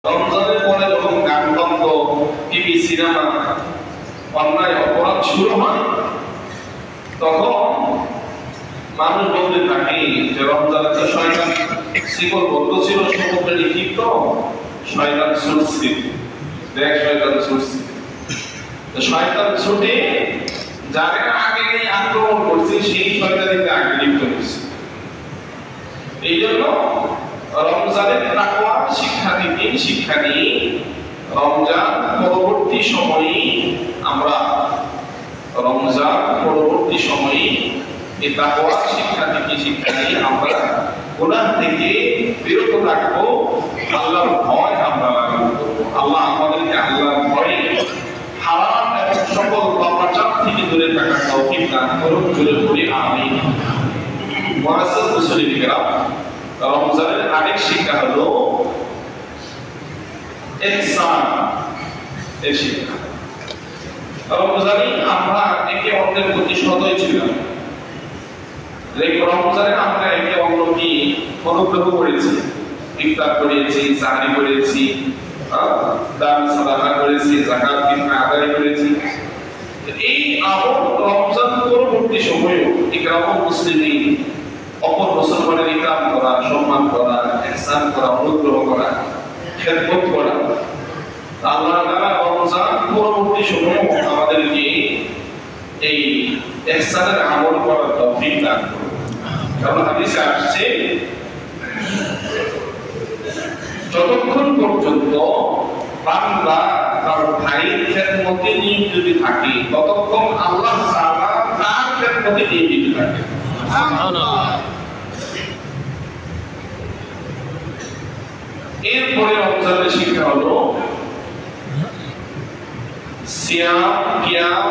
রমজানের পরে যখন গানতন্ত্র, টিভি, সিনেমা, অন্যায় অপরাধ শুরু হয়, তখন মানুষ বলতে থাকে যে রমজানে তো শয়তান শিকলবদ্ধ ছিল, সমুদ্রে নিক্ষিপ্ত, শয়তান ছুটছে, দেখ শয়তান ছুটছে। শয়তান ছুটে যাদের আগে আক্রমণ করছে সেই শয়তানিতে আগে লিপ্ত হয়েছে। এই জন্য রমজানের তাকওয়ার শিক্ষা থেকে শিক্ষা নিয়ে রমজান পরবর্তী সময়ে আমরা এই তাকওয়ার শিক্ষা থেকে শিক্ষা নিয়ে আমরা গুনাহ থেকে বিরত থাকবো, আল্লাহর ভয় আমরা লালন করবো। আল্লাহ আমাদেরকে আল্লাহর ভয়ে হারাম এবং সকল পাপাচার থেকে দূরে থাকার তৌফিক দান করুন। জোরে বলি আমিন। মুআজ্জাজ মুসলিম কিরাম, রমজানের আরেক শিক্ষা হলো ইহসান এর শিক্ষা। রমজানে আমরা একে অন্যের প্রতি সদয় ছিলাম। রমজানে আমরা একে অন্যকে অনুগ্রহ করেছি, ইফতার করেছি, সাহরি করেছি, দান সাদাকা করেছি, যাকাত ফিতরা আদায় করেছি। এই আমল রমজান পরবর্তী সময়েও ইকরামুল মুসলিমিন, অপর মুসলমানের ইকরাম করা, সম্মান করা, ইহসান করা, অনুগ্রহ করা, খেদমত করা, আল্লাহ তাআলা রমজান পরবর্তী সময়েও আমাদেরকে এই ইহসানের আমল করার তৌফিক দান করুন। কারণ হাদিসে আসছে, যতক্ষণ পর্যন্ত বান্দা তার ভাইয়ের খেদমতে নিয়োজিত থাকে ততক্ষণ আল্লাহ তাআলা তার খেদমতে নিয়োজিত থাকে। সুবহানাল্লাহ। এরপরে রমজানের শিক্ষা হলো সিয়াম, কিয়াম,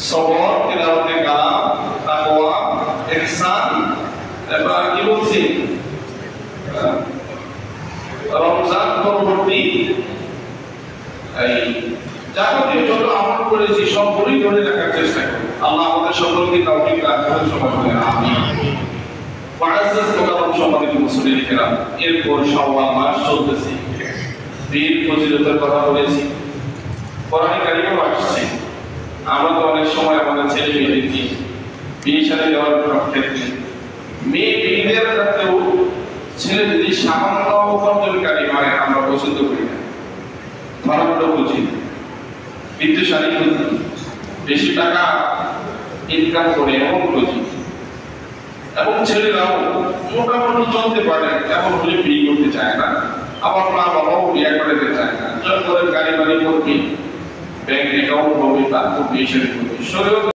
সবর, তিলাওয়াতে কালাম, তাকওয়া, ইহসান, এবার কি বলছি, রমজান পরবর্তী এই যাবতীয় যত আমল করেছি সবগুলোই ধরে রাখার চেষ্টা করি। আল্লাহ আমাদের সকলকে তৌফিক দান করুন। সবাই বলে আমিন। মুআজ্জাজ মুকাররম সম্মানিত মুসলিম কিরাম, এরপর শাওয়াল মাস চলতেছে, বীর ফজিলতের কথা বলেছি, কোরআনে কারিমে আসছে। আমরা তো অনেক সময় আমাদের ছেলে মেয়েদেরকে বিয়ে শাদী দেওয়ার ক্ষেত্রে মেয়ে বিয়েদের ক্ষেত্রেও ছেলে যদি সামান্য উপার্জনকারী হয় আমরা পছন্দ করি না। ধর্মটা বুঝি, বিদ্যুৎশালী বুঝি, বেশি টাকা ইনকাম করে এমন বুঝি, এবং ছেলেরাও মোটামুটি চলতে পারে এমন হলে বিয়ে করতে চায় না। আবার মা বাবাও বিয়ে করতে চায় না। জয় করে গাড়ি বাড়ি করবে, ব্যাংক অ্যাকাউন্ট হবে, তারপর বিয়ে শাদী করবে।